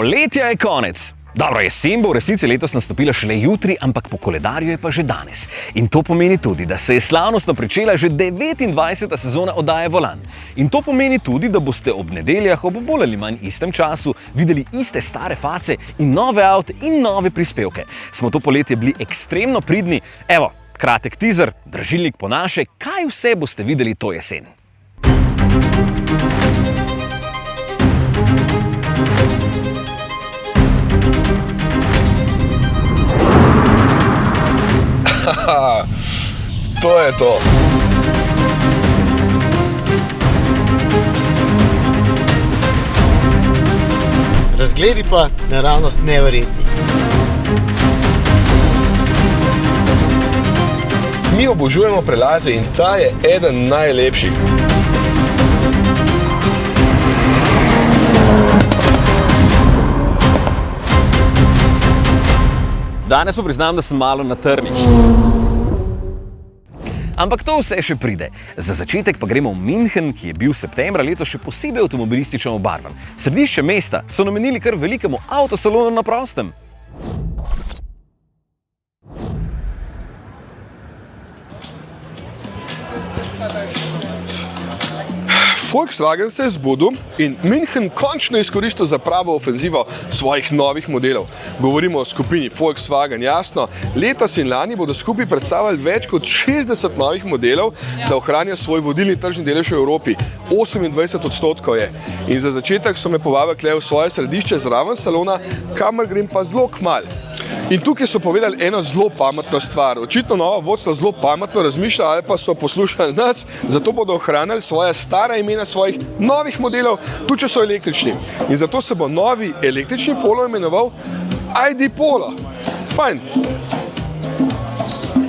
Poletja je konec. Dobro, jesen bo v resnici letos nastopila šele jutri, ampak po koledarju je pa že danes. In to pomeni tudi, da se je slavnostno pričela že 29. sezona oddaje Volan. In to pomeni tudi, da boste ob nedeljah ob bolj ali manj istem času videli iste stare face in nove avte in nove prispevke. Smo to poletje bili ekstremno pridni. Evo, kratek teaser, dražilnik po naše, kaj vse boste videli to jesen. To je to. Razgledi pa naravnost neverjetni. Mi obožujemo prelaze in ta je eden najlepših. Danes pa priznam, da sem malo na trnih. Ampak to vse še pride. Za začetek pa gremo v München, ki je bil septembra letos še posebej avtomobilistično obarvan. Središče mesta so namenili kar velikemu avtosalonu na prostem. Volkswagen se je zbudil in München končno izkoristil za pravo ofenzivo svojih novih modelov. Govorimo o skupini Volkswagen, jasno. Letos in lani bodo skupaj predstavljali več kot 60 novih modelov, da ohranijo svoj vodilni tržni delež v Evropi. 28% je. In za začetek so me povabili v svoje središče zraven salona, kamor grem pa zelo kmalu. In tukaj so povedali eno zelo pametno stvar. Očitno novo vodstvo zelo pametno razmišlja ali pa so poslušali nas, zato bodo ohranili svoja stara imena svojih novih modelov, tudi če so električni. In zato se bo novi električni Polo imenoval ID Polo. Fajn.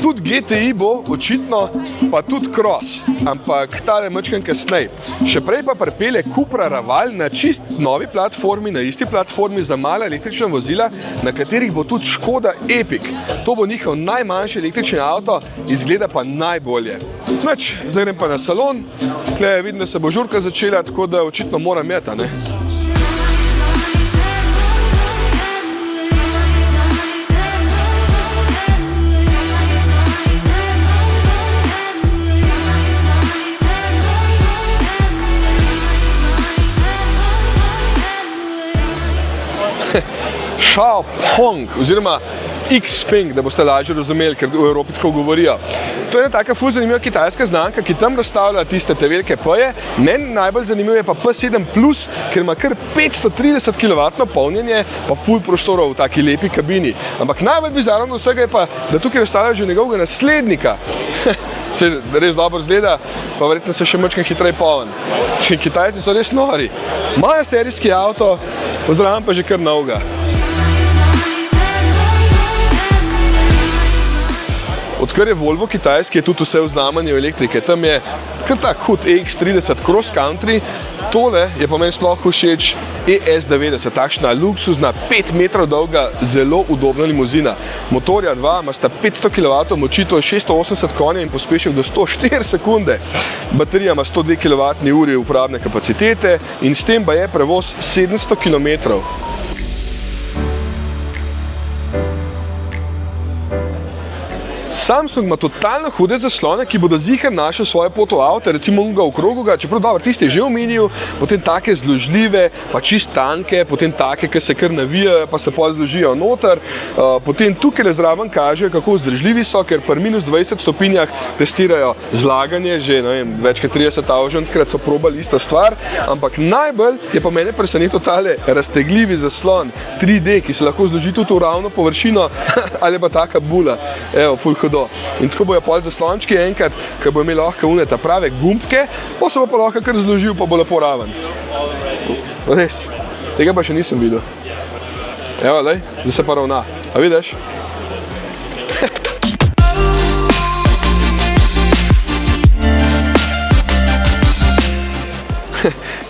Tudi GTI bo očitno, pa tudi Cross, ampak tale mačkan kasneje. Še prej pa pripelje Cupra Raval na čist novi platformi, na isti platformi za mala električna vozila, na katerih bo tudi Škoda Epic. To bo njihov najmanjši električni avto, izgleda pa najbolje. Nič, zdaj grem pa na salon, tukaj vidim, da se bo žurka začela, tako da očitno moram jeti, ne? Xiaopeng oziroma Xpeng, da boste lažje razumeli, ker v Evropi tako govorijo. To je ena taka ful zanimiva kitajska znamka, ki tam razstavlja tiste te velike P-je. Meni najbolj zanimivo je pa P7 Plus, ker ima kar 530 kW polnjenje, pa ful prostorov v taki lepi kabini. Ampak najbolj bizarno od vsega je pa, da tukaj razstavljajo že njegovega naslednika. Se res dobro zgleda, pa verjetno se še mačkam hitreje poln. Kitajci so res nori. Imajo serijski avto, pozdravljam pa že kar novega. Odkar je Volvo kitajski, je tudi vse v znamenju elektrike. Tam je kar tak hud EX30 Cross Country. Tole je pa meni sploh všeč ES90, takšna luksuzna 5 metrov dolga, zelo udobna limuzina. Motorja 2 ima sta 500 kW moči, to je 680 konja in pospešek do 104 sekunde. Baterija ima 102 kWh uporabne kapacitete in s tem pa je prevoz 700 km. Samsung ima totalno hude zaslone, ki bodo ziher našel svoje fotoavte, recimo unga okrogoga, čeprav dobro, tiste je že omenil, potem take zložljive, pa čist tanke, potem take, ki se kar navijajo, pa se pol zložijo noter. Potem tukaj zraven kažejo, kako vzdržljivi so, ker pri minus 20 stopinjah testirajo zlaganje, že ne vem, več kot 30.000-krat so probali isto stvar, ampak najbolj je pa mene presenetil tale raztegljivi zaslon 3D, ki se lahko zloži tudi v ravno površino ali pa taka bula. Evo, ful hudo. In tako bojo pol zaslončki enkrat, ko bo imel lahko une ta prave gumbke, pa se bo pa lahko kar zložil, pa bo lepo raven. Res, tega pa še nisem videl. Evo, lej, zdaj se pa ravna. A vidiš?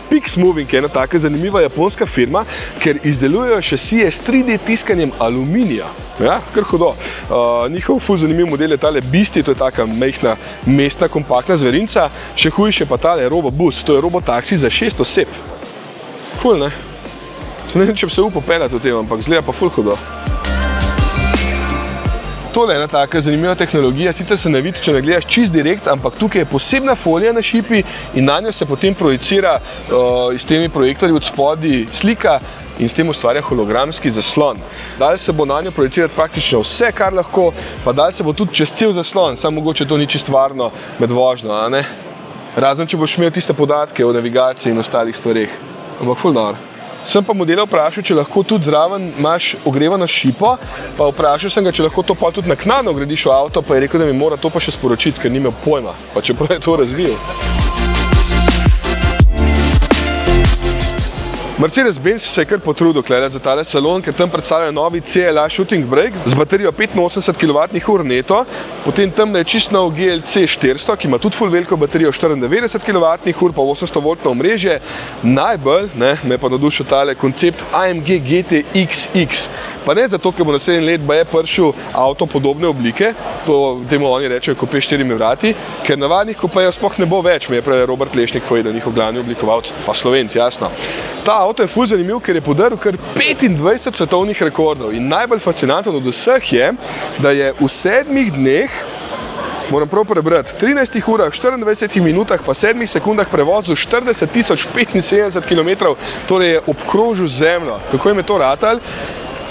Pixmoving je ena taka zanimiva japonska firma, ker izdelujejo šasije s 3D tiskanjem aluminija. Ja, kar hudo. Njihov ful zanimiv model je tale Beastie, to je taka majhna mestna kompaktna zverinca. Še hujše pa tale Robobus, to je robotaksi za 6 oseb. Cool, ne? Ne vem, če bi se upal peljati v tem, ampak zgleda pa ful hudo. Tole je ena taka zanimiva tehnologija, sicer se ne vidi, če ne gledaš čist direkt, ampak tukaj je posebna folija na šipi in na njo se potem projicira s temi projektorji od spodaj slika in s tem ustvarja hologramski zaslon. Dal se bo na njo projicirati praktično vse, kar lahko, pa dal se bo tudi čez cel zaslon, samo mogoče to ni čisto varno med vožnjo, a ne? Razen, če boš imel tiste podatke o navigaciji in ostalih stvareh. Ampak ful dobro. Sem pa modela vprašal, če lahko tudi zraven imaš ogrevano šipo, pa vprašal sem ga, če lahko to pa tudi naknadno vgradiš v avto, pa je rekel, da mi mora to pa še sporočiti, ker ni imel pojma, pa čeprav je to razvil. Mercedes-Benz se je kar potrudil za tale salon, ker tam predstavlja novi CLA Shooting Brake z baterijo 85 kWh neto, potem tam je čist nov GLC 400, ki ima tudi ful veliko baterijo 94 kWh, pa 800 V omrežje. Najbolj me pa navdušil tale koncept AMG GT XX. Pa ne zato, ker bo naslednji let baje prišel avto podobne oblike, to temu oni rečejo kupe s 4 vrati, ker navadnih kupejev sploh ne bo več, mi je prej Robert Lešnik povedal, njihov glavni oblikovalec, pa Slovenc, jasno. Ta avto je ful zanimiv, ker je podaril kar 25 svetovnih rekordov in najbolj fascinantno od vseh je, da je v 7 dneh, moram prav prebrati, 13 urah, 24 minutah pa 7 sekundah prevozil 40 075 km, torej je obkrožil zemljo. Kako jim je to ratal?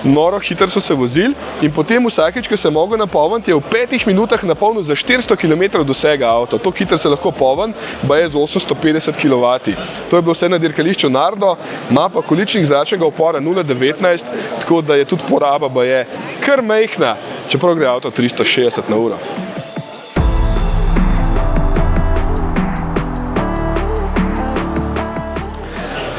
Noro hitro so se vozili in potem vsakeč, ko se mogel napolniti, je v 5 minutah napolnil za 400 km dosega avto. To hitro se lahko polni, pa je z 850 kW. To je bilo vse na dirkališču Nardo, ima pa količnik zračnega upora 0,19, tako da je tudi poraba baje kar majhna, čeprav gre avto 360 na uro.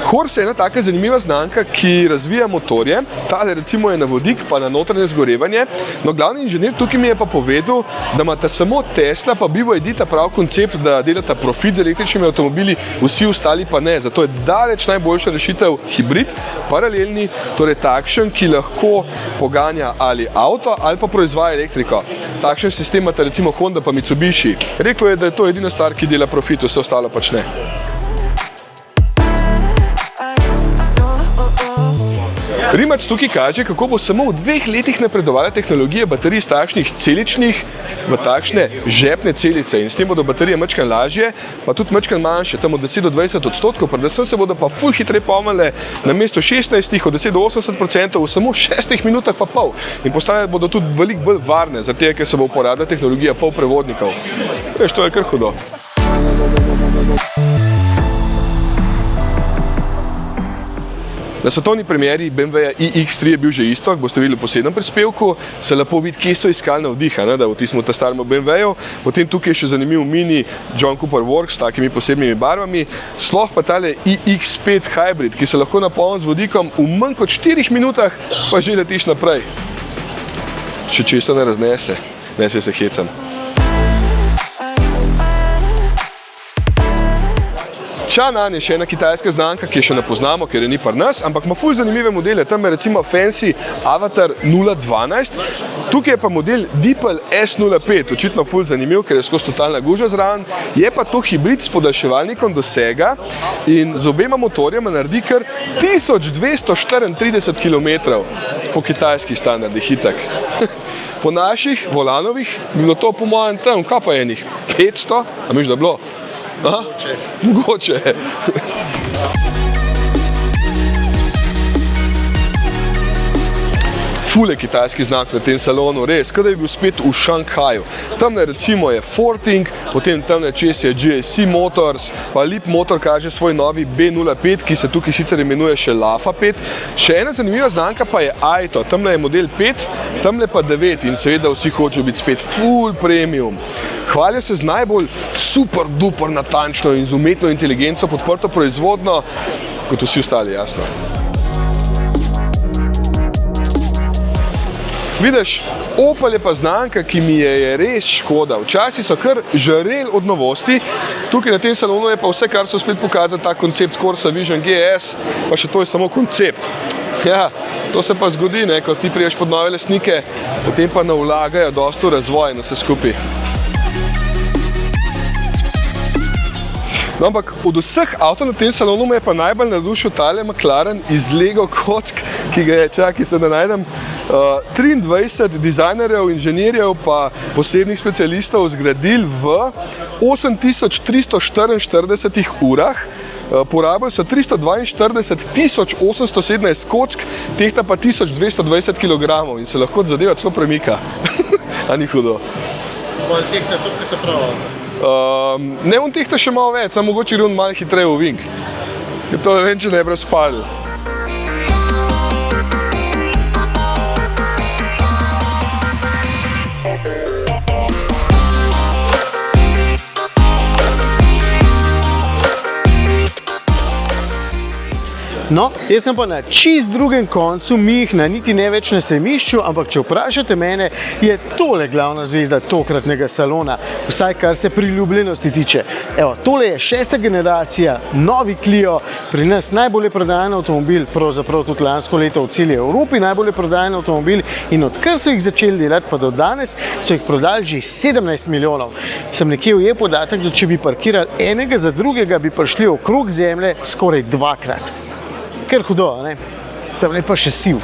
Horse je ena taka zanimiva znamka, ki razvija motorje. Tale recimo je na vodik, pa na notranje zgorevanje. No, glavni inženir tukaj mi je pa povedal, da imata samo Tesla pa BYD ta prav koncept, da delata profit z električnimi avtomobili, vsi ostali pa ne. Zato je daleč najboljša rešitev hibrid, paralelni, torej takšen, ki lahko poganja ali avto ali pa proizvaja elektriko. Takšen sistem imata recimo Honda pa Mitsubishi. Rekel je, da je to edina stvar, ki dela profit, vse ostalo pač ne. Rimac tukaj kaže, kako bo samo v 2 letih napredovala tehnologija baterij iz takšnih celičnih v takšne žepne celice in s tem bodo baterije mačkan lažje, pa tudi mačkan manjše, tam od 10 do 20%, predvsem se bodo pa ful hitreje polnile na mesto 16 od 10 do 80% v samo 6 minutah pa pol in postale bodo tudi veliko bolj varne, zato ker se bo uporabljala tehnologija polprevodnikov. Veš, to je kar hudo. Na svetovni premieri BMW iX3 je bil že isto, ak boste videli v posebnem prispevku, se lepo vidi, kje so iskali navdiha, da v tistem ta starem BMW-ju. Potem tukaj je še zanimiv mini John Cooper Works s takimi posebnimi barvami, sploh pa tale iX5 Hybrid, ki se lahko napolni z vodikom v manj kot 4 minutah, pa že letiš naprej. Če česa ne raznese, ne se hecam. Changan je še ena kitajska znamka, ki je še ne poznamo, ker je ni pri nas, ampak ima ful zanimive modele. Tam je recimo Fancy Avatar 012, tukaj je pa model Dipel S05, očitno ful zanimiv, ker je skozi totalna guža zraven. Je pa to hibrid s podaljševalnikom dosega in z obema motorjema naredi kar 1234 km po kitajskih standardih itak. Po naših volanovih bi bilo to po mojem tam, kaj pa enih 500, a misliš, da je bilo? Aha, mogoče. Ful je kitajski znak na tem salonu, res, kada je bil spet v Šanghaju. Tamle recimo je Forting, potem tamle čez je GAC Motors, pa Leap Motor kaže svoj novi B05, ki se tukaj sicer imenuje še Lafa 5. Še ena zanimiva znamka pa je Aito, tamle je model 5, tamle pa 9 in seveda vsi hočejo biti spet full premium. Hvalijo se z najbolj super duper natančno in z umetno inteligenco podprto proizvodno, kot vsi ostali, jasno. Vidiš, Opel je pa znamka, ki mi je res škoda. Včasih so kar žareli od novosti. Tukaj na tem salonu je pa vse, kar so spet pokazali, ta koncept Corsa Vision GS, pa še to je samo koncept. Ja, to se pa zgodi, ko ti priješ pod nove lastnike, potem pa ne vlagajo dosti v razvoj in vse skupaj. No, ampak od vseh avtov na tem salonu me je pa najbolj navdušil tale McLaren iz Lego kock, ki ga je, čakaj se da najdem, 23 dizajnerjev, inženirjev pa posebnih specialistov zgradili v 8344 urah. Porabili so 342.817 kock, tehta pa 1220 kg in se lahko zadeva celo premika. A ni hudo. Bolj tehta tudi kot prav avto. Ne, on tehta še malo več, samo mogoče gre on malo hitreje v vink. Ker to ne vem, če ne bi razpalil. No, jaz sem pa na čist drugem koncu Münchna, niti ne več na sejmišču, ampak če vprašate mene, je tole glavna zvezda tokratnega salona, vsaj kar se priljubljenosti tiče. Evo, tole je 6. generacija, novi Clio, pri nas najbolje prodajen avtomobil, pravzaprav tudi lansko leto v celi Evropi najbolje prodajen avtomobil in odkar so jih začeli delati pa do danes, so jih prodali že 17 milijonov. Sem nekje ujel podatek, da če bi parkirali enega za drugega, bi prišli okrog zemlje skoraj dvakrat. Ker hudo, ne? Tam je pa še siv.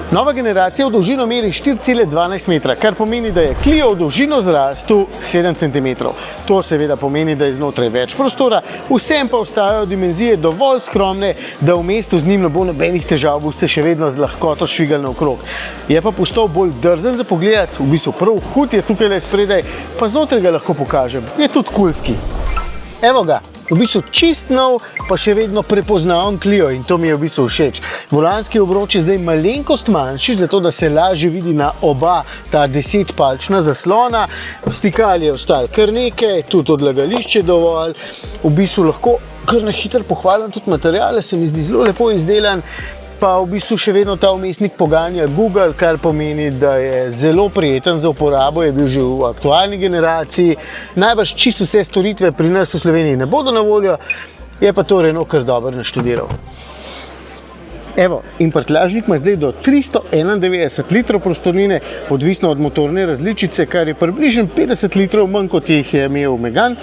Nova generacija v dolžino meri 4,12 metra, kar pomeni, da je Clio v dolžino zrastel 7 cm. To seveda pomeni, da je znotraj več prostora, vsem pa ostajajo dimenzije dovolj skromne, da v mestu z njim ne bo nobenih težav, boste še vedno z lahkoto švigali naokrog. Je pa postal bolj drzen za pogledati, v bistvu prav hud je tukaj le spredaj, pa znotraj ga lahko pokažem, je tudi kulski. Evo ga. V bistvu čist nov, pa še vedno prepoznaven Clio in to mi je v bistvu všeč. Volanski obroč je zdaj malenkost manjši, zato da se lažje vidi na oba ta 10-palčna zaslona. Stikal je ostalo kar nekaj, tudi odlagališče dovolj. V bistvu lahko kar na hitro pohvalim tudi materiale, se mi zdi zelo lepo izdelan. Pa v bistvu še vedno ta vmesnik poganja Google, kar pomeni, da je zelo prijeten za uporabo, je bil že v aktualni generaciji. Najbrž čisto vse storitve pri nas v Sloveniji ne bodo na voljo, je pa to Renault kar dobro naštudiral. Evo, in prtljažnik ima zdaj do 391 litrov prostornine, odvisno od motorne različice, kar je približno 50 litrov manj, kot jih je imel Megane,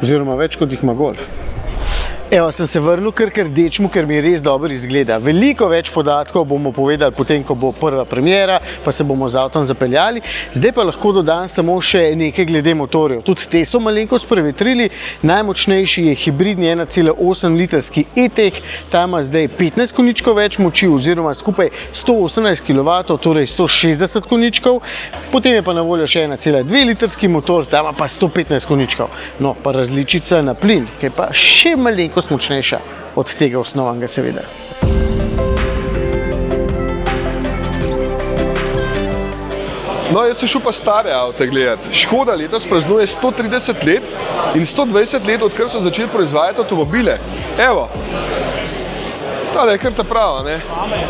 oziroma več, kot jih ima Golf. Evo, sem se vrnil kar k rdečemu, ker mi res dobro izgleda. Veliko več podatkov bomo povedali potem, ko bo prva premiera, pa se bomo z avtom zapeljali. Zdaj pa lahko dodam samo še nekaj glede motorjev. Tudi te so malenkost prevetrili. Najmočnejši je hibridni 1,8 litrski E-Tech, ta ima zdaj 15 konjičkov več moči oziroma skupaj 118 kW, torej 160 konjičkov. Potem je pa na voljo še 1,2 litrski motor, ta ima pa 115 konjičkov. No, pa različica na plin, ki je pa še malenkost močnejša od tega osnovnega, seveda. No, jaz sem šel pa stare avte gledati. Škoda letos praznuje 130 let in 120 let, odkar so začeli proizvajati avtomobile. Evo, tale je kar ta prava, ne?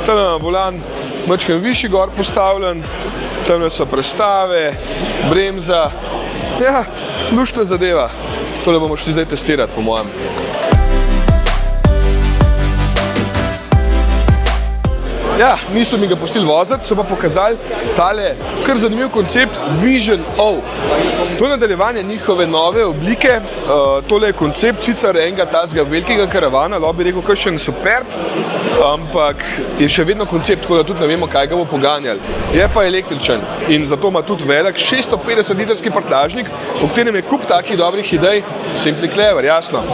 Tale je volan majčkeno višji gor postavljen, tamle so prestave, bremza. Ja, luštna zadeva. Tole bomo šli zdaj testirati, po mojem. Ja, niso mi ga pustili voziti, so pa pokazali tale kar zanimiv koncept Vision O. To je nadaljevanje njihove nove oblike. Tole je koncept sicer enega tazga velikega karavana, lahko bi rekel kakšen Superb, ampak je še vedno koncept, tako da tudi ne vemo, kaj ga bo poganjali. Je pa električen in zato ima tudi velik 650 litrski prtljažnik, v katerem je kup takih dobrih idej, simply clever, jasno.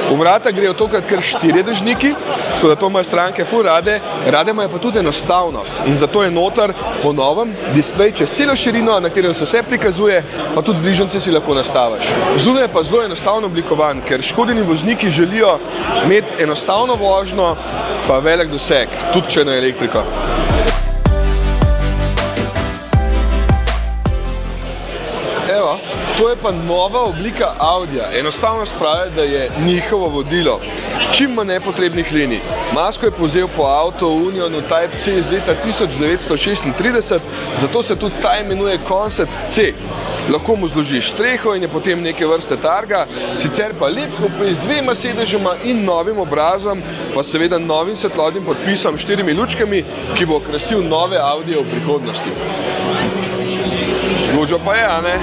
V vrata grejo tokrat kar 4 dežniki, tako da to imajo stranke ful rade, rade imajo pa tudi enostavnost in zato je noter po novem displej čez celo širino, na katerem se vse prikazuje, pa tudi bližnjice si lahko nastaviš. Zunaj je pa zelo enostavno oblikovan, ker Škodini vozniki želijo imeti enostavno vožnjo, pa velik doseg, tudi če na elektriko. Evo, to je pa nova oblika Audija. Enostavnost pravi, da je njihovo vodilo. Čim manj nepotrebnih linij. Masko je povzel po Auto Unionu Type C iz leta 1936, zato se tudi ta imenuje Concept C. Lahko mu zložiš streho in je potem neke vrste targa, sicer pa lep kupej z 2 sedežema in novim obrazom, pa seveda novim svetlobnim podpisom 4 lučkami, ki bo okrasil nove Audije v prihodnosti. Gužva pa je, a ne?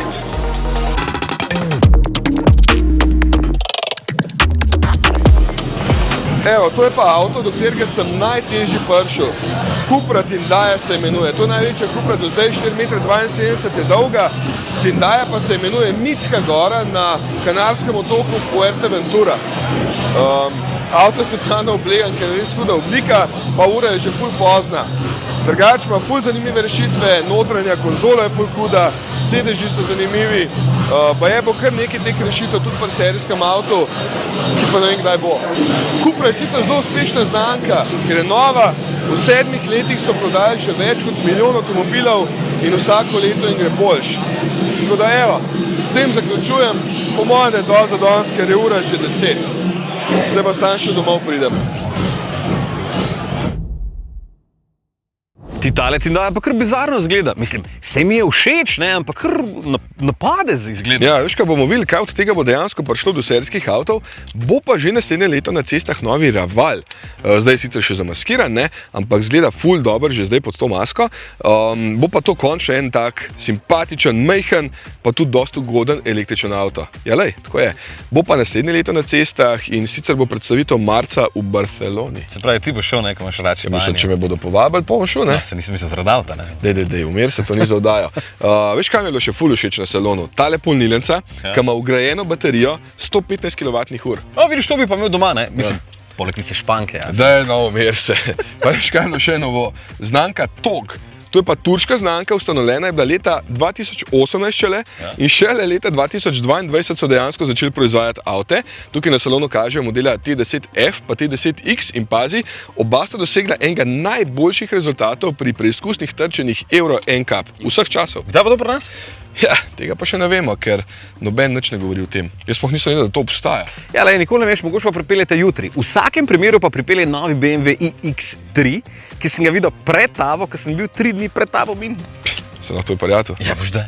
Evo, to je pa avto, do katerega sem najtežji prišel. Cupra Tindaja se imenuje. To je največja Cupra do zdaj, 4,72 m je dolga. Tindaja pa se imenuje Mitska gora na kanarskem otoku Fuerteventura. Avto je totalno oblegan, ker je res huda oblika, pa ura je že ful pozna. Drugače ima ful zanimive rešitve, notranja konzola je ful huda, sedeži so zanimivi, pa je bo kar nekaj teh rešitev tudi pri serijskem avtu, ki pa ne vem kdaj bo. Cupra je sicer zelo uspešna znamka, ker je nova, v 7 letih so prodali že več kot 1 milijon avtomobilov in vsako leto jim gre boljš. Tako da evo, s tem zaključujem, po mojem, da je dovolj za danes, ker je ura že 10. Zdaj pa sam še domov pridem. Ti tale Tindaja pa kar bizarno izgleda. Mislim, se mi je všeč, ne, ampak kar napade izgleda. Ja, veš, kaj bomo videli, kaj od tega bo dejansko prišlo do serijskih avtov, bo pa že naslednje leto na cestah novi Raval. Zdaj je sicer še zamaskiran, ne, ampak izgleda ful dober že zdaj pod to masko. Bo pa to končno en tak simpatičen, majhen, pa tudi dosti ugoden električen avto. Ja, lej, tako je. Bo pa naslednje leto na cestah in sicer bo predstavitev marca v Barceloni. Se pravi, ti boš šel nekam še rače banje. Mislim, če me bodo povabili, pa bom šel, ne? Se nisem mislil zaradi avta, ne? Dej, umir se, to ni za oddajo. Veš, kaj mi je bilo še ful všeč na salonu? Tale polnilnica, ki ima vgrajeno baterijo 115 kWh. Vidiš, to bi pa imel doma, ne? Mislim, poleg tiste španke. Ja. Dej, no, umir se. Pa veš, kaj je bilo še novo? Znamka TOG. To je pa turška znamka, ustanovljena je bila leta 2018 šele in šele leta 2022 so dejansko začeli proizvajati avte. Tukaj na salonu kažejo modela T10F pa T10X in pazi, oba sta dosegla enega najboljših rezultatov pri preizkusnih trčenjih Euro NCAP vseh časov. Kdaj pa to pri nas? Ja, tega pa še ne vemo, ker noben nič ne govori o tem. Jaz sploh nisem vedel, da to obstaja. Ja, lej, nikoli ne veš, mogoče pa pripeljete jutri. V vsakem primeru pa pripelje novi BMW iX3, ki sem ga videl pred tabo, ker sem bil 3 dni pred tabo in... Se lahko to je parjato? Ja, vždy.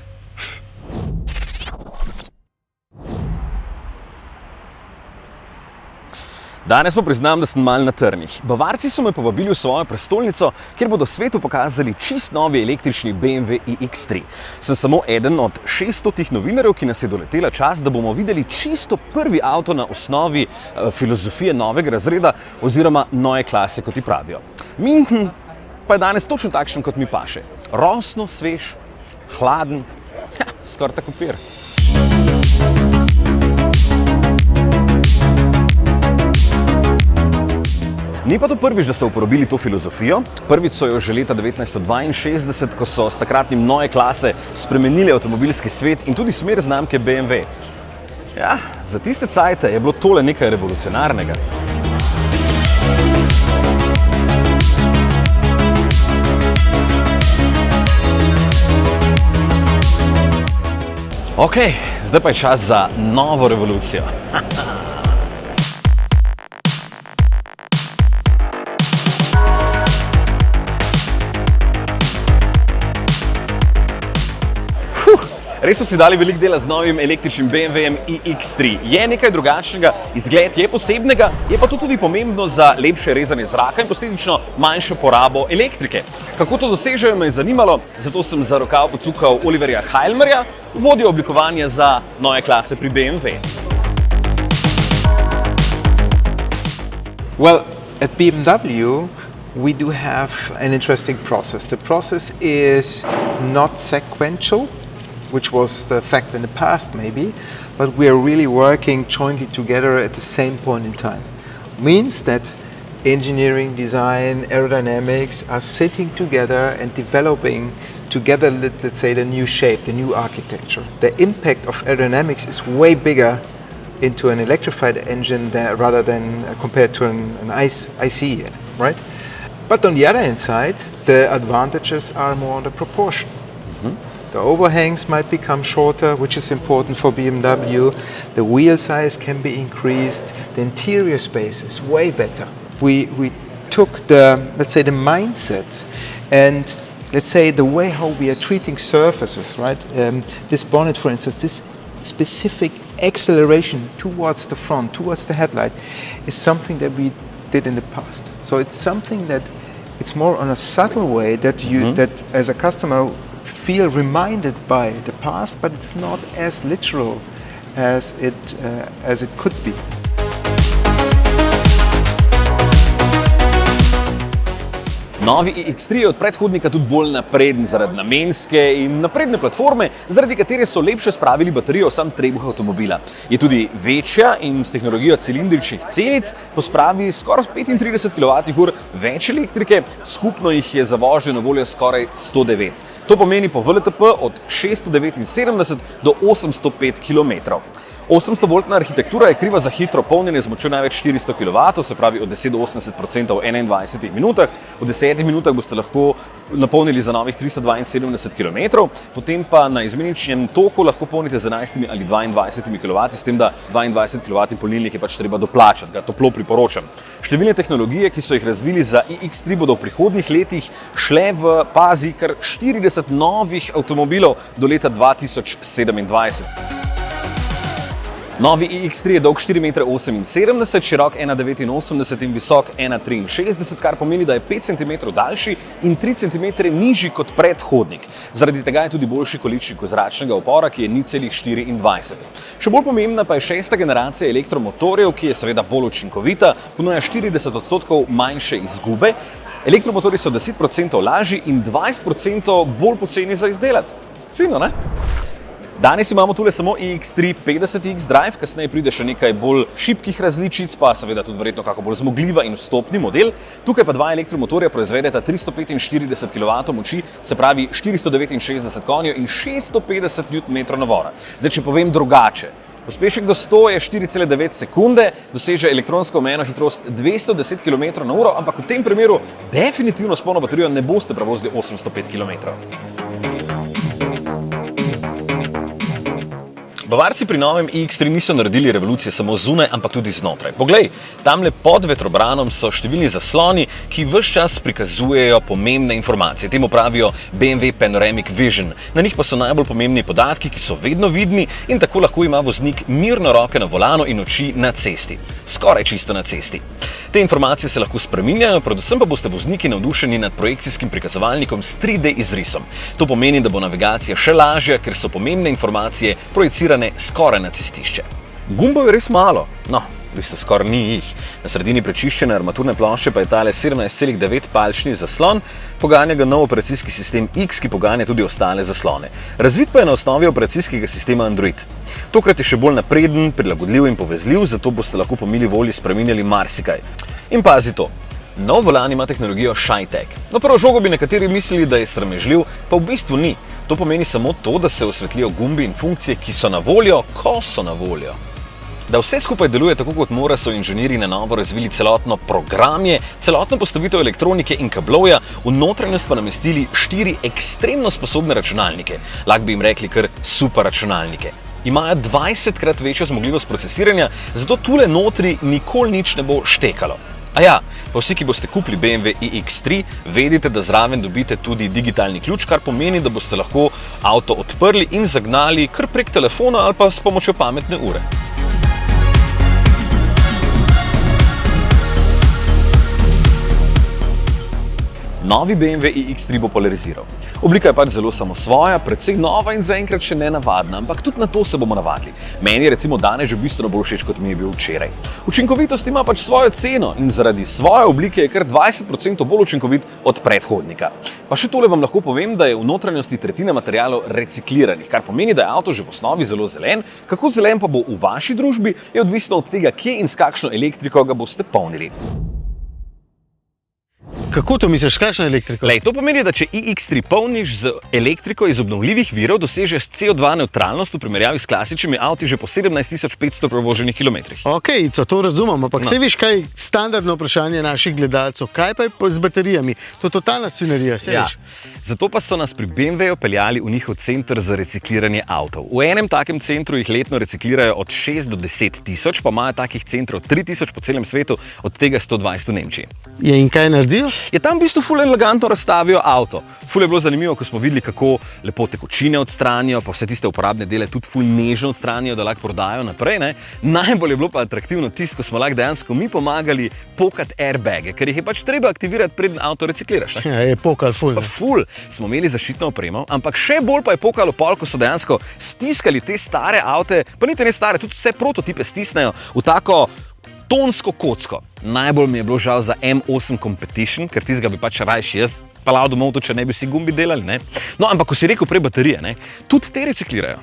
Danes pa priznam, da sem mal na trnih. Bavarci so me povabili v svojo prestolnico, kjer bodo svetu pokazali čist novi električni BMW iX3. Sem samo eden od 600 novinarjev, ki nas je doletela čas, da bomo videli čisto prvi avto na osnovi filozofije novega razreda oziroma nove klase, kot ji pravijo. München pa je danes točno takšen, kot mi paše. Rosno, svež, hladen, skoraj tako pir. Ni pa to prvič, da so uporabili to filozofijo. Prvič so jo že leta 1962, ko so s takratnim nove klase spremenili avtomobilski svet in tudi smer znamke BMW. Ja, za tiste cajte je bilo tole nekaj revolucionarnega. Ok, zdaj pa je čas za novo revolucijo. Res so si dali veliko dela z novim električnim BMW-jem iX3. Je nekaj drugačnega, izgled je posebnega, je pa to tudi pomembno za lepše rezanje zraka in posledično manjšo porabo elektrike. Kako to dosežejo, me je zanimalo, zato sem za rokav pocukal Oliverja Heilmerja, vodjo oblikovanja za nove klase pri BMW. Well, at BMW we do have an interesting process. The process is not sequential, which was the fact in the past maybe, but we are really working jointly together at the same point in time. Means that engineering, design, aerodynamics are sitting together and developing together, let's say, the new shape, the new architecture. The impact of aerodynamics is way bigger into an electrified engine rather than compared to an IC, right? But on the other hand side, the advantages are more on the proportion. The overhangs might become shorter, which is important for BMW. The wheel size can be increased. The interior space is way better. We took the, let's say, the mindset and let's say the way how we are treating surfaces, right? This bonnet, for instance, this specific acceleration towards the front, towards the headlight, is something that we did in the past. So it's something that it's more on a subtle way that you, that as a customer, feel reminded by the past, but it's not as literal as it could be. Novi iX3 je od predhodnika tudi bolj napreden zaradi namenske in napredne platforme, zaradi katere so lepše spravili baterijo v sam trebuh avtomobila. Je tudi večja in s tehnologijo cilindričnih celic pospravi skoraj 35 kWh več elektrike, skupno jih je za vožnjo na voljo skoraj 109. To pomeni po VLTP od 679 do 805 km. 800-voltna arhitektura je kriva za hitro polnjenje z močjo največ 400 kW, se pravi od 10 do 80% v 21 minutah. V 10 minutah boste lahko napolnili za novih 372 km, potem pa na izmeničnem toku lahko polnite z 11 ali 22 kW, s tem, da 22 kW polnilnik je pač treba doplačati, ga toplo priporočam. Številne tehnologije, ki so jih razvili za iX3, bodo v prihodnjih letih šle v pazi kar 40 novih avtomobilov do leta 2027. Novi iX3 je dolg 4,78 m, širok 1,89 in visok 1,63, kar pomeni, da je 5 cm daljši in 3 cm nižji kot predhodnik. Zaradi tega je tudi boljši količnik zračnega upora, ki je 0,24. Še bolj pomembna pa je 6. generacija elektromotorjev, ki je seveda bolj učinkovita, ponuja 40% manjše izgube. Elektromotorji so 10% lažji in 20% bolj poceni za izdelati. Fino, ne? Danes imamo tule samo iX3 50X Drive, kasneje pride še nekaj bolj šibkih različic, pa seveda tudi verjetno kako bolj zmogljiva in vstopni model. Tukaj pa dva elektromotorja proizvedeta 345 kW moči, se pravi 469 konjev in 650 Nm navora. Zdaj, če povem drugače. Pospešek do 100 je 4,9 sekunde, doseže elektronsko omejeno hitrost 210 km/h, ampak v tem primeru definitivno s polno baterijo ne boste prevozili 805 km. Bavarci pri novem iX3 niso naredili revolucije samo zunaj, ampak tudi znotraj. Poglej, tamle pod vetrobranom so številni zasloni, ki ves čas prikazujejo pomembne informacije. Temu pravijo BMW Panoramic Vision. Na njih pa so najbolj pomembni podatki, ki so vedno vidni in tako lahko ima voznik mirno roke na volanu in oči na cesti. Skoraj čisto na cesti. Te informacije se lahko spreminjajo, predvsem pa boste vozniki navdušeni nad projekcijskim prikazovalnikom s 3D izrisom. To pomeni, da bo navigacija še lažja, ker so pomembne informacije projicirane skoraj na cestišče. Gumbov je res malo, no, v bistvu skoraj ni jih. Na sredini prečiščene armaturne plošče pa je tale 17,9 palčni zaslon, poganja ga nov operacijski sistem X, ki poganja tudi ostale zaslone. Razvit pa je na osnovi operacijskega sistema Android. Tokrat je še bolj napreden, prilagodljiv in povezljiv, zato boste lahko po mili volji spreminjali marsikaj. In pazi to, nov volan ima tehnologijo ShyTag. Na prvo žogo bi nekateri mislili, da je sramežljiv, pa v bistvu ni. To pomeni samo to, da se osvetlijo gumbi in funkcije, ki so na voljo, ko so na voljo. Da vse skupaj deluje tako, kot mora, so inženirji na novo razvili celotno programje, celotno postavitev elektronike in kablovja, v notranjost pa namestili 4 ekstremno sposobne računalnike. Lahko bi jim rekli kar super računalnike. Imajo 20-krat večjo zmogljivost procesiranja, zato tule notri nikoli nič ne bo štekalo. A ja, pa vsi, ki boste kupili BMW iX3, vedite, da zraven dobite tudi digitalni ključ, kar pomeni, da boste lahko avto odprli in zagnali kar prek telefona ali pa s pomočjo pametne ure. Novi BMW iX3 bo polariziral. Oblika je pač zelo samosvoja, precej nova in zaenkrat še nenavadna, ampak tudi na to se bomo navadili. Meni je recimo danes že bistveno bolj všeč, kot mi je bil včeraj. Učinkovitost ima pač svojo ceno in zaradi svoje oblike je kar 20% bolj učinkovit od predhodnika. Pa še tole vam lahko povem, da je v notranjosti tretjina materialov recikliranih, kar pomeni, da je avto že v osnovi zelo zelen. Kako zelen pa bo v vaši družbi, je odvisno od tega, kje in s kakšno elektriko ga boste polnili. Kako to misliš, kakšna elektrika? Lej, to pomeni, da če iX3 polniš z elektriko iz obnovljivih virov, dosežeš CO2 nevtralnost v primerjavi s klasičnimi avti že po 17.500 prevoženih kilometrih. Ok, Ico, to razumem, ampak no. Saj veš kaj, standardno vprašanje naših gledalcev, kaj pa je z baterijami? To je totalna scenerija, saj veš. Zato pa so nas pri BMW-ju peljali v njihov center za recikliranje avtov. V enem takem centru jih letno reciklirajo od 6 do 10 tisoč, pa imajo takih centrov 3000 po celem svetu, od tega 120 v Nemčiji. In kaj naredijo? Je tam v bistvu ful elegantno razstavijo avto. Ful je bilo zanimivo, ko smo videli, kako lepo tekočine odstranijo, pa vse tiste uporabne dele tudi ful nežno odstranijo, da lahko prodajo naprej. Ne? Najbolj je bilo pa atraktivno tisto, ko smo lahko dejansko mi pomagali pokati airbage, ker jih je pač treba aktivirati, preden avto recikliraš. Ja, je pokal ful. Ful smo imeli zaščitno opremo, ampak še bolj pa je pokalo pol, ko so dejansko stiskali te stare avte, pa niti ne stare, tudi vse prototipe stisnejo v tako kartonsko kocko. Najbolj mi je bilo žal za M8 Competition, ker tistega bi pač rajši jaz pelal domov, če ne bi si gumbi delali. Ne? No, ampak ko si rekel prej baterije, ne? Tudi te reciklirajo.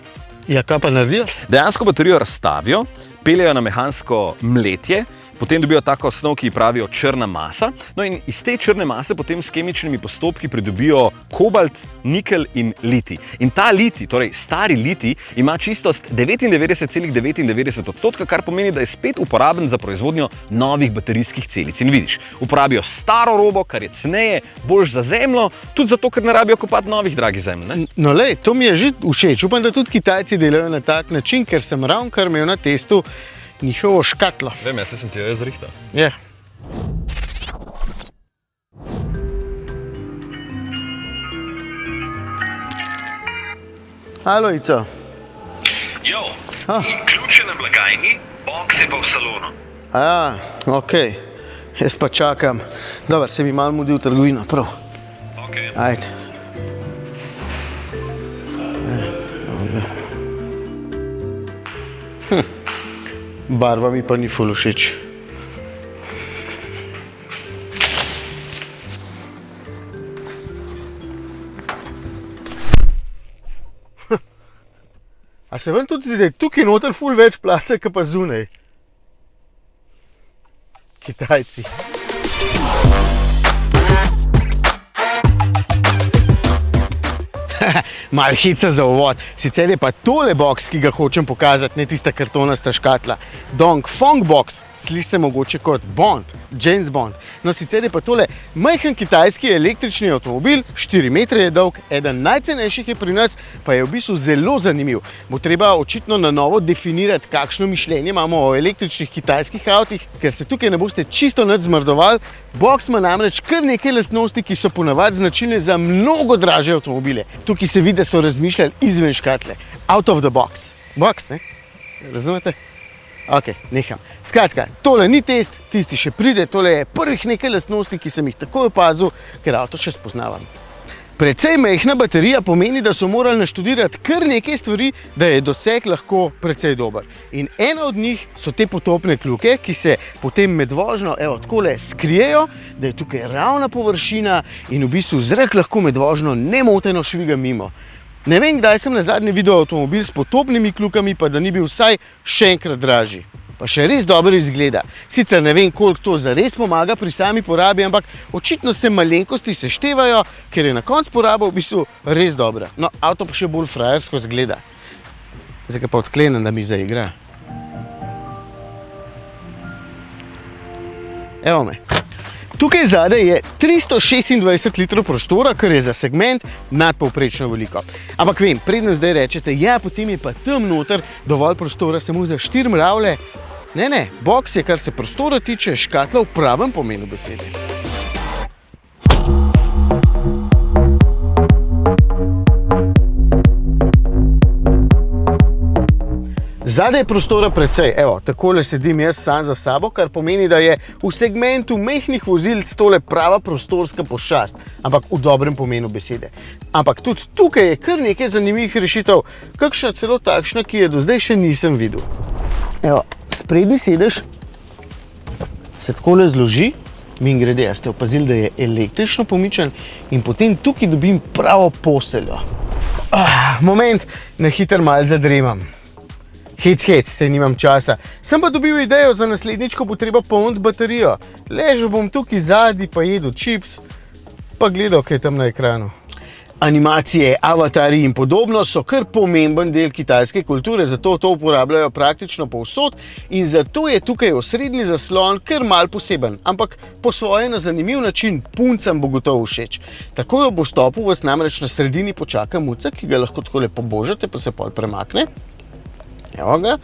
Ja, kaj pa naredijo? Dejansko baterijo razstavijo, peljejo na mehansko mletje, potem dobijo tako snov, ki ji pravijo črna masa. No in iz te črne mase potem s kemičnimi postopki pridobijo kobalt, nikel in litij. In ta litij, torej stari litij, ima čistost 99,99%, kar pomeni, da je spet uporaben za proizvodnjo novih baterijskih celic. In vidiš, uporabijo staro robo, kar je ceneje, boljš za zemljo, tudi zato, ker ne rabijo kopati novih dragih zemlj. Ne? No, lej, to mi je že všeč. Upam, da tudi Kitajci delajo na tak način, ker sem ravnokar imel na testu njihovo škatlo. Vem, jaz sem ti jo zrihtal. Ja. Halo, Ico. Jo, ključ je na blagajni, boks je pa v salonu. Okej. Jaz pa čakam. Dobar, se mi malo mudi v trgovino, prav. Okay. Ajde. Barva mi pa ni ful všeč. A se vam tudi zdi, da je tukaj noter ful več place, kot pa zunaj? Kitajci. Mal hica za uvod. Sicer je pa tole boks, ki ga hočem pokazati, ne tista kartonasta škatla. Dongfeng boks. Sliši se mogoče kot Bond, James Bond. No, sicer je pa tole majhen kitajski električni avtomobil, 4 metre je dolg, eden najcenejših je pri nas, pa je v bistvu zelo zanimiv. Bo treba očitno na novo definirati, kakšno mišljenje imamo o električnih kitajskih avtih, ker se tukaj ne boste čisto nič zmrdovali. Boks ima namreč kar nekaj lastnosti, ki so ponavadi značilne za mnogo dražje avtomobile. Tukaj se vidi, da so razmišljali izven škatle. Out of the box. Box, ne? Razumete? Ok, neham. Skratka, tole ni test, tisti še pride, tole je prvih nekaj lastnosti, ki sem jih takoj opazil, ker avto še spoznavam. Precej majhna baterija pomeni, da so morali naštudirati kar nekaj stvari, da je doseg lahko precej dober. In ena od njih so te potopne kljuke, ki se potem med vožnjo, evo, takole skrijejo, da je tukaj ravna površina in v bistvu zrak lahko med vožnjo nemoteno šviga mimo. Ne vem, kdaj sem nazadnje videl avtomobil s potopnimi kljukami, pa da ni bil vsaj še enkrat dražji. Pa še res dobro izgleda. Sicer ne vem, koliko to zares pomaga pri sami porabi, ampak očitno se malenkosti seštevajo, ker je na koncu poraba v bistvu res dobra. No, avto pa še bolj frajersko izgleda. Zdaj ga pa odklenem, da mi zaigra. Evo me. Tukaj zadaj je 326 litrov prostora, kar je za segment nadpovprečno veliko. Ampak vem, predno zdaj rečete, ja, potem je pa tam noter dovolj prostora samo za 4 mravlje. Ne, boks je, kar se prostora tiče, škatla v pravem pomenu besede. Zadaj je prostora precej, evo, takole sedim jaz sam za sabo, kar pomeni, da je v segmentu majhnih vozilc tole prava prostorska pošast, ampak v dobrem pomenu besede. Ampak tudi tukaj je kar nekaj zanimivih rešitev, kakšna celo takšna, ki je do zdaj še nisem videl. Evo, sprednji sedež se takole zloži, mimogrede, ste opazili, da je električno pomičen in potem tukaj dobim pravo posteljo. Moment, na hiter malo zadremam. Hec, saj nimam časa. Sem pa dobil idejo za naslednjič, ko bo treba polniti baterijo. Ležal bom tukaj zadnji, pa jedel čips, pa gledal, kaj je tam na ekranu. Animacije, avatarji in podobno so kar pomemben del kitajske kulture, zato to uporabljajo praktično povsod in zato je tukaj osrednji zaslon kar mal poseben, ampak po svoje na zanimiv način puncam bo gotovo všeč. Takoj ob vstopu vas namreč na sredini počaka mucek, ki ga lahko takole pobožate, pa se pol premakne. Evo ga,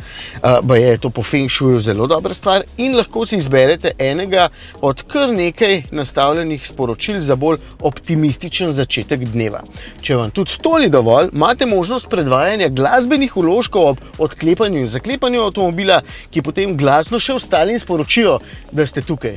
je to po feng shuju zelo dobra stvar in lahko si izberete enega od kar nekaj nastavljenih sporočil za bolj optimističen začetek dneva. Če vam tudi to ni dovolj, imate možnost predvajanja glasbenih vložkov ob odklepanju in zaklepanju avtomobila, ki potem glasno še ostalim sporočijo, da ste tukaj.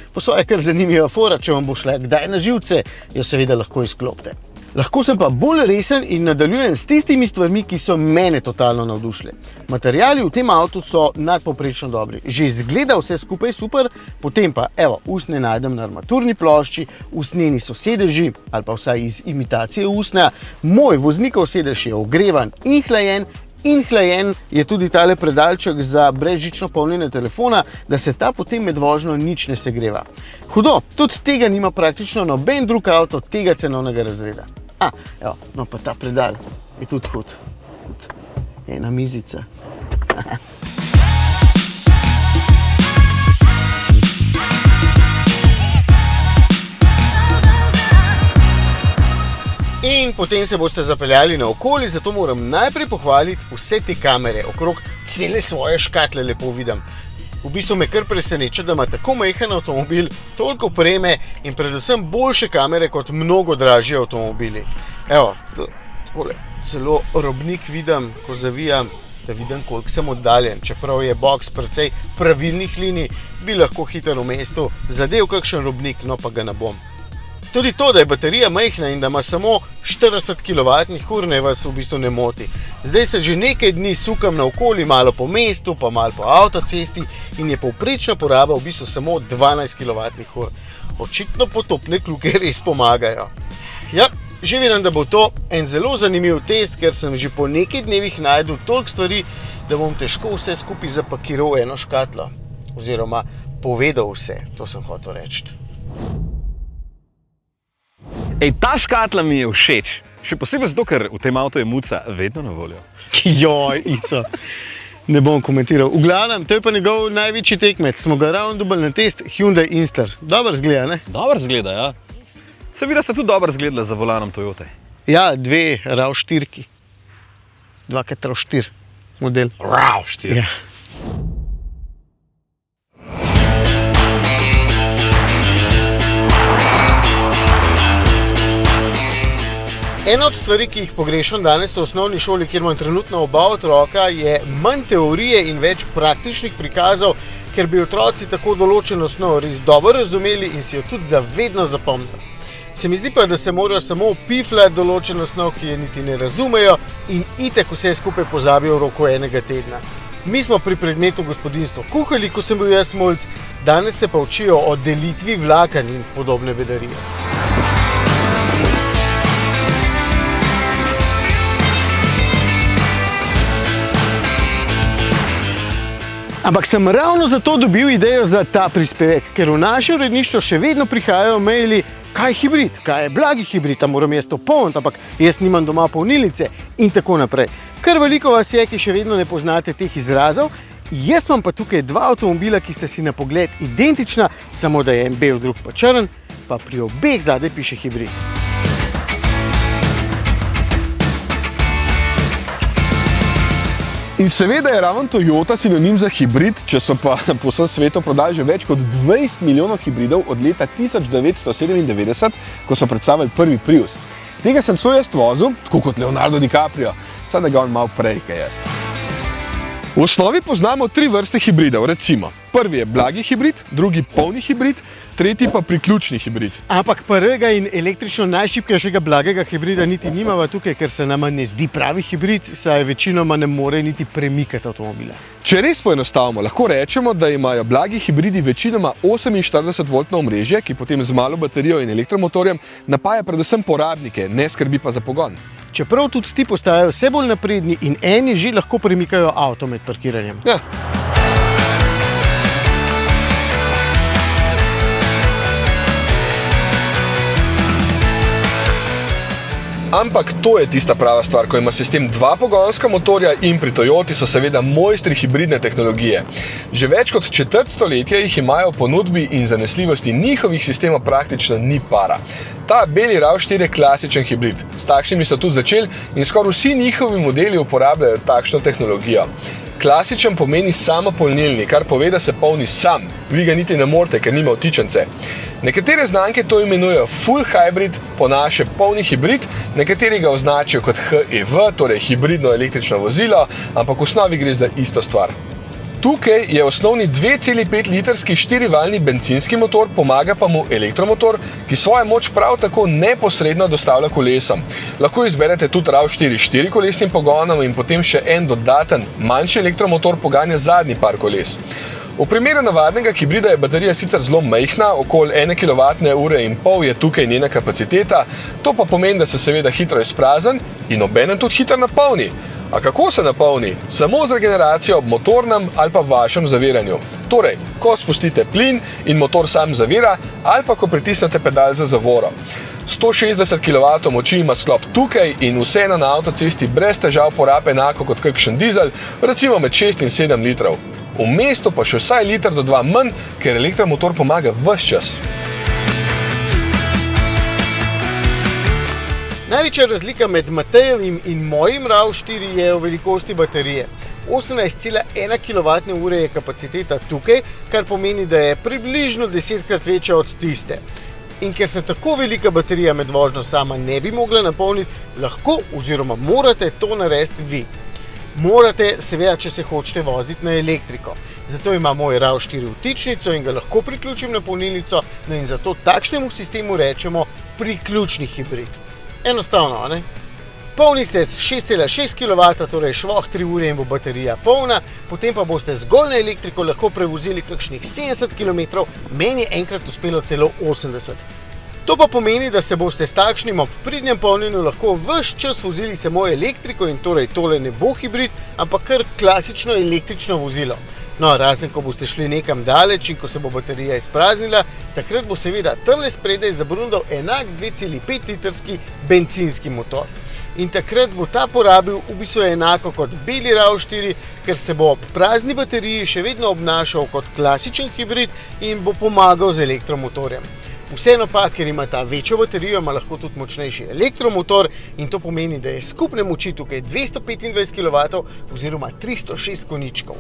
Po svoje kar zanimiva fora, če vam bo šla kdaj na živce, jo seveda lahko izklopite. Lahko sem pa bolj resen in nadaljujem s tistimi stvarmi, ki so mene totalno navdušile. Materiali v tem avtu so nadpovprečno dobri. Že izgleda vse skupaj super, potem pa, usnje najdem na armaturni plošči, usnjeni so sedeži, ali pa vsaj iz imitacije usnja. Moj voznikov sedež je ogrevan in hlajen je tudi tale predalček za brezžično polnjenje telefona, da se ta potem med vožnjo nič ne segreva. Hudo, tudi tega nima praktično noben drug avto tega cenovnega razreda. No pa ta predal je tudi hud. Ena mizica. In potem se boste zapeljali naokoli, zato moram najprej pohvaliti vse te kamere. Okrog cele svoje škatle lepo vidim. V bistvu me kar preseneča, da ima tako majhen avtomobil toliko opreme in predvsem boljše kamere kot mnogo dražji avtomobili. Takole, celo robnik vidim, ko zavijam, da vidim, koliko sem oddaljen. Čeprav je boks precej pravilnih linij, bi lahko hiter v mestu zadev kakšen robnik, no pa ga ne bom. Tudi to, da je baterija majhna in da ima samo 40 kWh, ne vas v bistvu ne moti. Zdaj se že nekaj dni sukam naokoli, malo po mestu, pa malo po avtocesti in je povprečna poraba v bistvu samo 12 kWh. Očitno potopne kljuke res pomagajo. Ja, že vidim, da bo to en zelo zanimiv test, ker sem že po nekaj dnevih najdel toliko stvari, da bom težko vse skupaj zapakiral v eno škatlo. Oziroma povedal vse, to sem hotel reči. Ta škatla mi je všeč. Še posebej zato, ker v tem avtu je muca vedno na voljo. Joj, Ico. Ne bom komentiral. V glavnem, to je pa njegov največji tekmec. Smo ga ravno dobili na test, Hyundai Instar. Dobro zgleda, ne? Dobro zgleda, ja. Seveda sta tudi dobro zgledala za volanom Toyote. Ja, dve RAV4-ki. 2x4 model. RAV4? Ja. Ena od stvari, ki jih pogrešam danes v osnovni šoli, kjer imam trenutno oba otroka, je manj teorije in več praktičnih prikazov, ker bi otroci tako določeno snov res dobro razumeli in si jo tudi zavedno zapomnili. Se mi zdi pa, da se morajo samo pifljati določeno snov, ki je niti ne razumejo in itek vse skupaj pozabijo v roku enega tedna. Mi smo pri predmetu gospodinjstvo kuhali, ko sem bil jaz mulc, danes se pa učijo o delitvi vlaken in podobne bedarije. Ampak sem ravno zato dobil idejo za ta prispevek, ker v naše uredništvo še vedno prihajajo maili, kaj je hibrid, kaj je blagi hibrid, moram jaz to polniti, ampak jaz nimam doma polnilnice in tako naprej. Kar veliko vas je, ki še vedno ne poznate teh izrazov, jaz imam pa tukaj dva avtomobila, ki sta si na pogled identična, samo da je en bel, drug pa črn, pa pri obeh zadaj piše hibrid. In seveda je ravno Toyota sinonim za hibrid, če so pa po vsem svetu prodali že več kot 20 milijonov hibridov od leta 1997, ko so predstavili prvi Prius. Tega sem svoj jaz vozil, tako kot Leonardo DiCaprio, saj da ga on malo prej kaj jaz. V osnovi poznamo tri vrste hibridov, recimo. Prvi je blagi hibrid, drugi polni hibrid, tretji pa priključni hibrid. Ampak prvega in električno najšibkejšega blagega hibrida niti nimava tukaj, ker se nama ne zdi pravi hibrid, saj večinoma ne more niti premikati avtomobila. Če res poenostavimo, lahko rečemo, da imajo blagi hibridi večinoma 48-voltno omrežje, ki potem z malo baterijo in elektromotorjem napaja predvsem porabnike, ne skrbi pa za pogon. Čeprav tudi ti postajajo vse bolj napredni in eni že lahko premikajo avto med parkiranjem. Ja. Ampak to je tista prava stvar, ko ima sistem dva pogonska motorja in pri Toyoti so seveda mojstri hibridne tehnologije. Že več kot četrt stoletja jih imajo v ponudbi in zanesljivosti njihovih sistemov praktično ni para. Ta beli RAV4 je klasičen hibrid. S takšnimi so tudi začeli in skoraj vsi njihovi modeli uporabljajo takšno tehnologijo. Klasičen pomeni samopolnilni, kar pove, da se polni sam. Vi ga niti ne morete, ker nima vtičnice. Nekatere znamke to imenujejo full hybrid, po naše polni hibrid, nekateri ga označijo kot HEV, torej hibridno električno vozilo, ampak v osnovi gre za isto stvar. Tukaj je osnovni 2,5 litrski 4-valjni bencinski motor, pomaga pa mu elektromotor, ki svojo moč prav tako neposredno dostavlja kolesom. Lahko izberete tudi RAV4 s 4-kolesnim pogonom in potem še en dodaten manjši elektromotor poganja zadnji par koles. V primeru navadnega hibrida je baterija sicer zelo majhna, okoli 1 kWh je tukaj njena kapaciteta, to pa pomeni, da se seveda hitro izprazen in obenem tudi hitro napolni. A kako se napolni? Samo z regeneracijo ob motornem ali pa vašem zaviranju. Torej, ko spustite plin in motor sam zavira, ali pa ko pritisnete pedal za zavoro. 160 kW moči ima sklop tukaj in vseeno na avtocesti brez težav porabe enako kot kakšen dizel, recimo med 6 in 7 litrov. V mestu pa še vsaj liter do 2 manj, ker elektromotor pomaga ves čas. Največja razlika med Matejevim in mojim RAV4 je v velikosti baterije. 18,1 kWh je kapaciteta tukaj, kar pomeni, da je približno 10-krat večja od tiste. In ker se tako velika baterija med vožnjo sama ne bi mogla napolniti, lahko oziroma morate to narediti vi. Morate, seveda, če se hočete voziti na elektriko. Zato ima moj RAV4 vtičnico in ga lahko priključim na polnilnico, no in zato takšnemu sistemu rečemo priključni hibrid. Enostavno, ne? Polni se s 6,6 kW, torej švoh 3 ure in bo baterija polna, potem pa boste zgolj na elektriko lahko prevozili kakšnih 70 km, meni je enkrat uspelo celo 80. To pa pomeni, da se boste s takšnim ob pridnem polnjenju lahko ves čas vozili samo elektriko in torej tole ne bo hibrid, ampak kar klasično električno vozilo. No, razen ko boste šli nekam daleč in ko se bo baterija izpraznila, takrat bo seveda tamle spredaj zabrundal enak 2,5 litrski bencinski motor. In takrat bo ta porabil v bistvu enako kot beli RAV4, ker se bo ob prazni bateriji še vedno obnašal kot klasičen hibrid in bo pomagal z elektromotorjem. Vseeno pa, ker ima ta večjo baterijo, ima lahko tudi močnejši elektromotor in to pomeni, da je skupne moči tukaj 225 kW oziroma 306 konjičkov.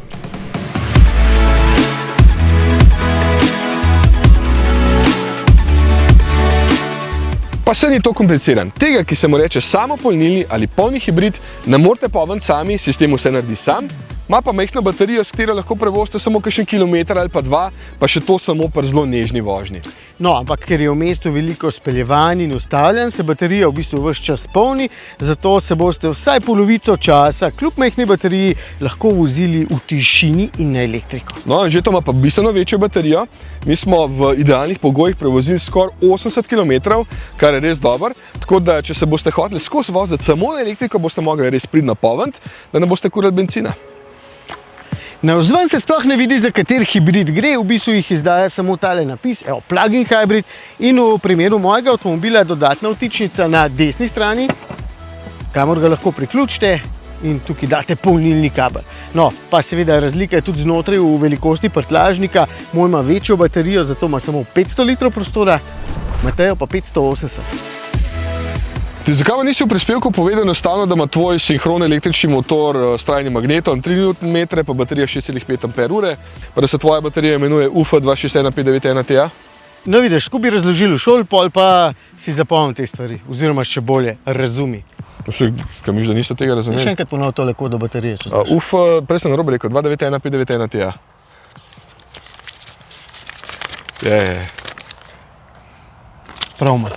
Pa se ni to kompliciran. Tega, ki se mu reče samopolnilni ali polni hibrid, ne morete polniti sami, sistem vse naredi sam. Ima pa majhno baterijo, s katero lahko prevozite samo kakšen kilometer ali pa 2, pa še to samo pri zelo nežni vožnji. No, ampak ker je v mestu veliko speljevanj in ustavljanj, se baterija v bistvu ves čas polni, zato se boste vsaj polovico časa, kljub majhni bateriji, lahko vozili v tišini in na elektriko. No, že to ima pa bistveno večjo baterijo. Mi smo v idealnih pogojih prevozili skoraj 80 km, kar je res dobro. Tako da, če se boste hoteli skozi voziti samo na elektriko, boste mogli res pridno polniti, da ne boste kurili bencina. Navzven se sploh ne vidi, za kater hibrid gre, v bistvu jih izdaja samo tale napis, evo, plug-in hybrid, in v primeru mojega avtomobila dodatna vtičnica na desni strani, kamor ga lahko priključite in tukaj date polnilni kabel. No, pa seveda razlika je tudi znotraj v velikosti prtljažnika, moj ima večjo baterijo, zato ima samo 500 litrov prostora, Matejo pa 580. Zakaj nisi v prispevku povedal enostavno, da ima tvoj sinhron električni motor s trajnim magnetom 3 Nm, pa baterija 6,5 Ah, pa da se tvoja baterija imenuje UFA 261-591 TA? No vidiš, ko bi razložil v šoli, pol pa si zapomnil te stvari, oziroma še bolje, razumi. Kaj misliš, da niste tega razumeli? Še enkrat ponovil tole kodo baterije, če znaš. UFA, prej sem narobe rekel, 291-591 TA. Prav ima.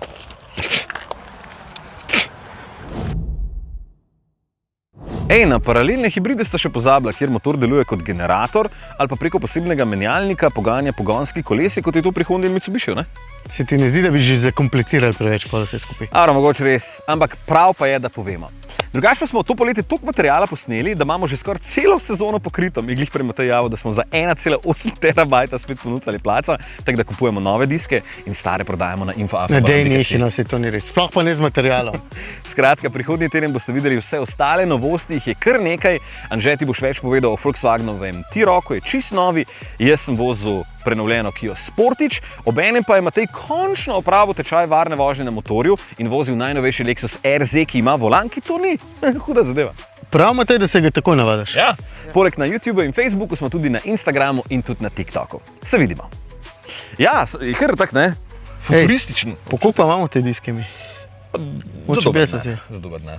Na paralelne hibride sta še pozabila, kjer motor deluje kot generator ali pa preko posebnega menjalnika poganja pogonski kolesi, kot je to pri Hondi in Mitsubishiju, ne? Se ti ne zdi, da bi že zakomplicirali preveč pa vse skupaj? Mogoče res, ampak prav pa je, da povemo. Drugače pa smo to poletje toliko materiala posneli, da imamo že skoraj celo sezono pokrito. Mi glih prej Matej javil, da smo za 1,8 terabajta spet ponudili placa, tako da kupujemo nove diske in stare prodajamo na info.afo. No, se to ni res. Sploh pa ne z materialom. Skratka, prihodnji teden boste videli vse ostale novosti, jih je kar nekaj. Anže, ti boš več povedal o Volkswagenovem T-Rocku, je čist novi. Jaz sem vozil prenovljeno Kia Sportage, obenem pa je Matej končno opravil tečaj varne vožnje na motorju in vozil najnovejši Lexus RZ, ki ima volan, ki to ni huda zadeva. Prav, Matej, da se ga tako navadaš. Ja. Poleg na YouTubeu in Facebooku smo tudi na Instagramu in tudi na TikToku. Se vidimo. Ja, kar tak, ne? Futurističen. Po koliko pa imamo te diske mi? Za dober denar.